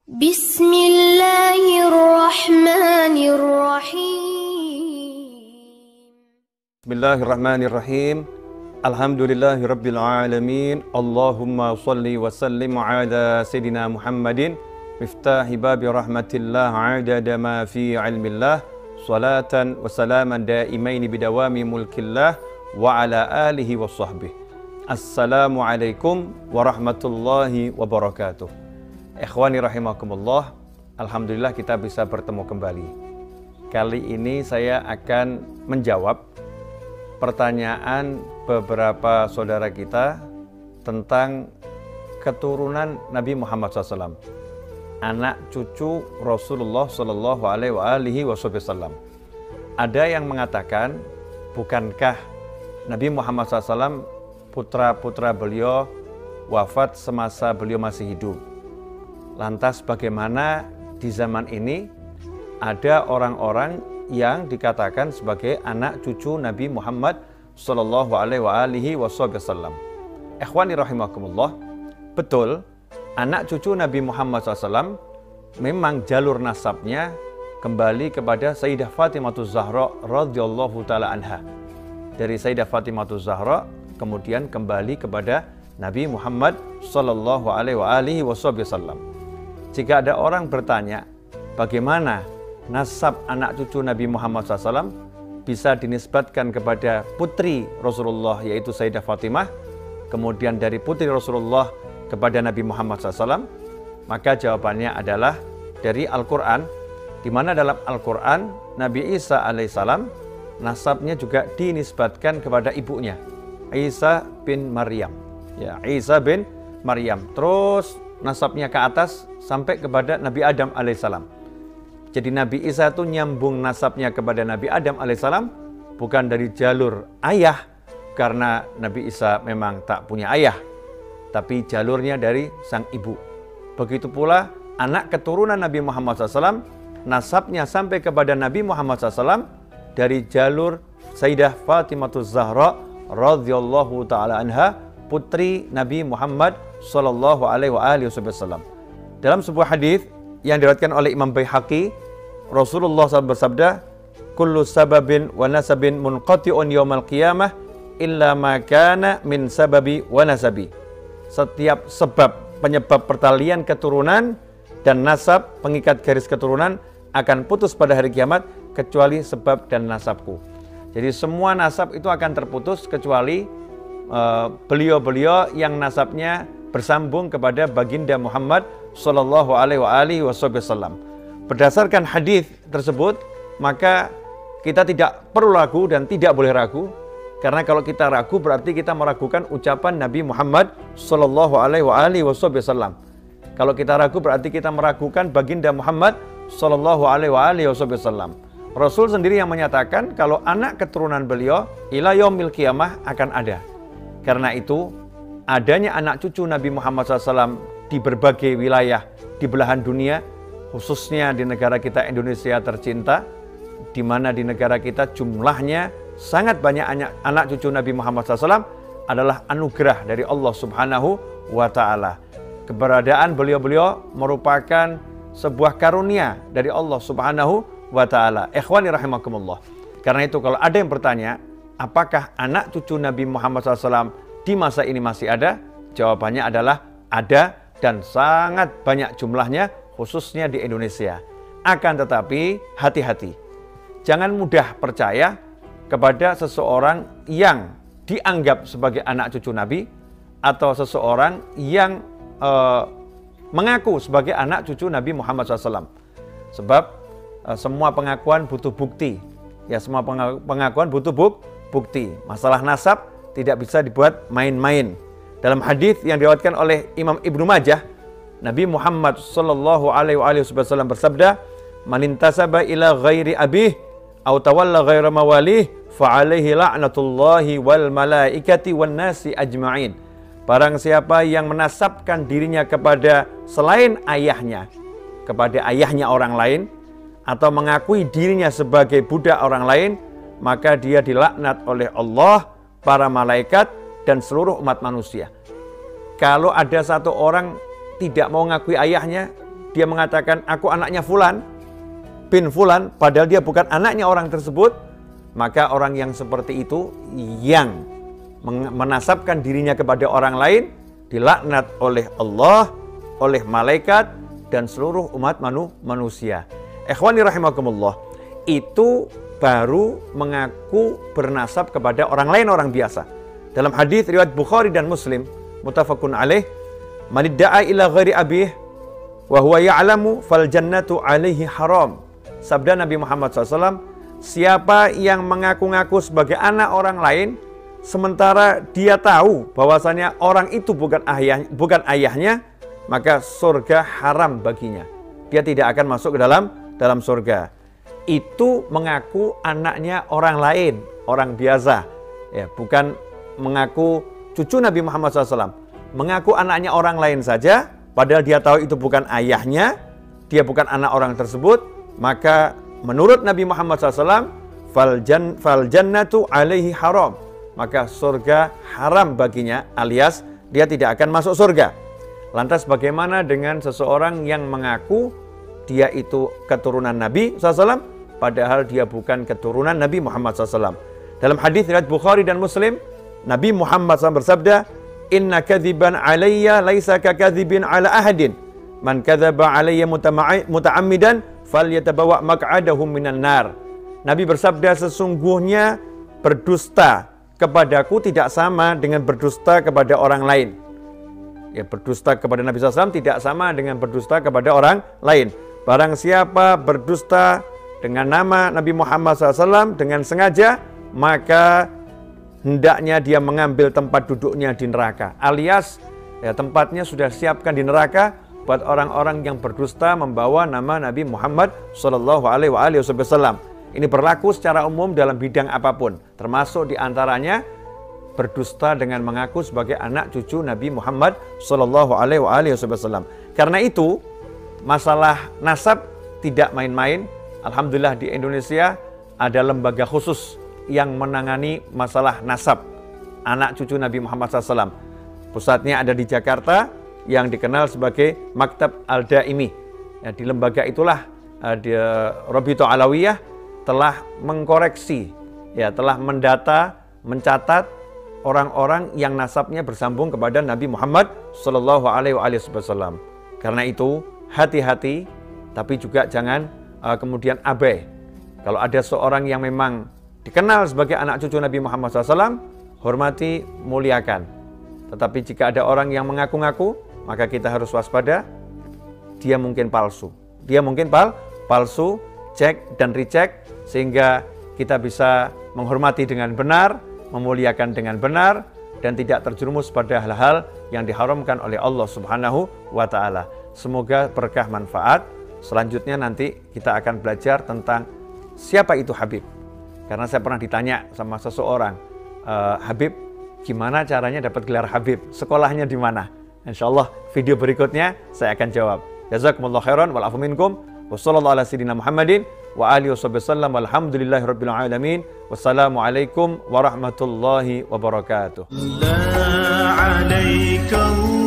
Bismillahirrahmanirrahim. Bismillahirrahmanirrahim. Alhamdulillahirabbil alamin. Allahumma shalli wa sallim ala sayidina Muhammadin miftahi babi rahmatillah adada ma fi ilmillah salatan wa salaman daimaini bidawami mulkillah wa ala alihi wa sahbihi. Assalamualaikum warahmatullahi wabarakatuh. Ikhwani rahimakumullah, alhamdulillah kita bisa bertemu kembali. Kali ini saya akan menjawab pertanyaan beberapa saudara kita tentang keturunan Nabi Muhammad SAW, anak cucu Rasulullah Shallallahu Alaihi Wasallam. Ada yang mengatakan, bukankah Nabi Muhammad SAW putra-putra beliau wafat semasa beliau masih hidup? Lantas bagaimana di zaman ini ada orang-orang yang dikatakan sebagai anak cucu Nabi Muhammad Sallallahu Alaihi Wasallam? Ikhwani rahimakumullah, betul, anak cucu Nabi Muhammad SAW memang jalur nasabnya kembali kepada Sayyidah Fatimah Zahra radhiyallahu taala anha. Dari Sayyidah Fatimah Zahra kemudian kembali kepada Nabi Muhammad Sallallahu Alaihi Wasallam. Jika ada orang bertanya, bagaimana nasab anak cucu Nabi Muhammad SAW bisa dinisbatkan kepada putri Rasulullah, yaitu Sayyidah Fatimah, kemudian dari putri Rasulullah kepada Nabi Muhammad SAW, maka jawabannya adalah dari Al-Quran, di mana dalam Al-Quran Nabi Isa alaihissalam nasabnya juga dinisbatkan kepada ibunya, Isa bin Maryam. Ya, Isa bin Maryam. Terus nasabnya ke atas sampai kepada Nabi Adam alaihissalam. Jadi Nabi Isa itu nyambung nasabnya kepada Nabi Adam alaihissalam bukan dari jalur ayah, karena Nabi Isa memang tak punya ayah, tapi jalurnya dari sang ibu. Begitu pula anak keturunan Nabi Muhammad SAW, nasabnya sampai kepada Nabi Muhammad SAW dari jalur Sayyidah Fatimah Zahra radhiyallahu taala anha, putri Nabi Muhammad Sallallahu Alaihi Wasallam. Dalam sebuah hadis yang diriwayatkan oleh Imam Baihaqi, Rasulullah SAW bersabda, "Kullu sababin wa nasabin munqati'un yaumal qiyamah illa ma kana min sababi wa nasabi." Setiap sebab penyebab pertalian keturunan dan nasab, pengikat garis keturunan, akan putus pada hari kiamat kecuali sebab dan nasabku. Jadi semua nasab itu akan terputus kecuali beliau-beliau yang nasabnya bersambung kepada baginda Muhammad Sallallahu Alaihi Wasallam. Berdasarkan hadis tersebut, maka kita tidak perlu ragu dan tidak boleh ragu, karena kalau kita ragu berarti kita meragukan ucapan Nabi Muhammad Sallallahu Alaihi Wasallam. Kalau kita ragu berarti kita meragukan baginda Muhammad Sallallahu Alaihi Wasallam. Rasul sendiri yang menyatakan kalau anak keturunan beliau ila yaumil qiyamah akan ada. Karena itu, adanya anak cucu Nabi Muhammad SAW di berbagai wilayah di belahan dunia, khususnya di negara kita Indonesia tercinta, di mana di negara kita jumlahnya sangat banyak anak cucu Nabi Muhammad SAW, adalah anugerah dari Allah Subhanahu wa Ta'ala. Keberadaan beliau-beliau merupakan sebuah karunia dari Allah Subhanahu wa Ta'ala. Ikhwani rahimakumullah. Karena itu kalau ada yang bertanya, apakah anak cucu Nabi Muhammad SAW di masa ini masih ada? Jawabannya adalah ada, dan sangat banyak jumlahnya, khususnya di Indonesia. Akan tetapi hati-hati, jangan mudah percaya kepada seseorang yang dianggap sebagai anak cucu Nabi, atau seseorang yang mengaku sebagai anak cucu Nabi Muhammad SAW. Sebab semua pengakuan butuh bukti. Ya, semua pengakuan butuh bukti. Masalah nasab tidak bisa dibuat main-main. Dalam hadis yang diriwayatkan oleh Imam Ibnu Majah, Nabi Muhammad Sallallahu Alaihi Wasallam bersabda, "Man intasaba ila ghairi abih aw tawalla ghaira mawalih fa alaihi la'natullahi wal malaikati wan nasi ajma'in." Barang siapa yang menasabkan dirinya kepada selain ayahnya, kepada ayahnya orang lain, atau mengakui dirinya sebagai budak orang lain, maka dia dilaknat oleh Allah, para malaikat, dan seluruh umat manusia. Kalau ada satu orang tidak mau mengakui ayahnya, dia mengatakan aku anaknya fulan bin fulan, padahal dia bukan anaknya orang tersebut, maka orang yang seperti itu yang menasabkan dirinya kepada orang lain dilaknat oleh Allah, oleh malaikat dan seluruh umat manusia. Ikhwani rahimakumullah, itu baru mengaku bernasab kepada orang lain, orang biasa. Dalam hadis riwayat Bukhari dan Muslim muttafaqun alaih, man idda'a ila ghairi abih wa huwa ya'lamu fal jannatu alaihi haram. Sabda Nabi Muhammad SAW, siapa yang mengaku-ngaku sebagai anak orang lain sementara dia tahu bahwasanya orang itu bukan ayahnya, maka surga haram baginya. Dia tidak akan masuk ke dalam surga. Itu mengaku anaknya orang lain, orang biasa, ya, bukan mengaku cucu Nabi Muhammad SAW. Mengaku anaknya orang lain saja, padahal dia tahu itu bukan ayahnya, dia bukan anak orang tersebut, maka menurut Nabi Muhammad SAW, fal jannatu alaihi haram, maka surga haram baginya, alias dia tidak akan masuk surga. Lantas bagaimana dengan seseorang yang mengaku dia itu keturunan Nabi SAW, padahal dia bukan keturunan Nabi Muhammad SAW. Dalam hadis riwayat Bukhari dan Muslim, Nabi Muhammad SAW bersabda, inna kadhiban alayya laisa kakadzibin ala ahadin, man kadzaba alayya muta'ammidan falyatabawa maq'adahu minan nar. Nabi bersabda, sesungguhnya berdusta kepadaku tidak sama dengan berdusta kepada orang lain. Ya, berdusta kepada Nabi SAW tidak sama dengan berdusta kepada orang lain. Barang siapa berdusta dengan nama Nabi Muhammad SAW dengan sengaja, maka hendaknya dia mengambil tempat duduknya di neraka. Alias, ya, tempatnya sudah siapkan di neraka buat orang-orang yang berdusta membawa nama Nabi Muhammad SAW. Ini berlaku secara umum dalam bidang apapun, termasuk diantaranya berdusta dengan mengaku sebagai anak cucu Nabi Muhammad SAW. Karena itu, masalah nasab tidak main-main. Alhamdulillah di Indonesia ada lembaga khusus yang menangani masalah nasab anak cucu Nabi Muhammad SAW. Pusatnya ada di Jakarta, yang dikenal sebagai Maktab Al-Daimi. Ya, di lembaga itulah Robito Alawiyah telah mengkoreksi, ya, telah mendata, mencatat orang-orang yang nasabnya bersambung kepada Nabi Muhammad SAW. Karena itu hati-hati, tapi juga jangan kemudian abai. Kalau ada seorang yang memang dikenal sebagai anak cucu Nabi Muhammad SAW, hormati, muliakan. Tetapi jika ada orang yang mengaku-ngaku, maka kita harus waspada, dia mungkin palsu. Dia mungkin palsu, cek dan recheck, sehingga kita bisa menghormati dengan benar, memuliakan dengan benar, dan tidak terjerumus pada hal-hal yang diharamkan oleh Allah Subhanahu wa Ta'ala. Semoga berkah manfaat. Selanjutnya nanti kita akan belajar tentang siapa itu Habib. Karena saya pernah ditanya sama seseorang, Habib, gimana caranya dapat gelar Habib? Sekolahnya di mana? Insyaallah video berikutnya saya akan jawab. Jazakumullah khairan wal afu minkum. Wassallallahu ala sayyidina Muhammadin wa alihi wasallam. Walhamdulillahirabbil alamin. Wassalamualaikum warahmatullahi wabarakatuh. La 'alaika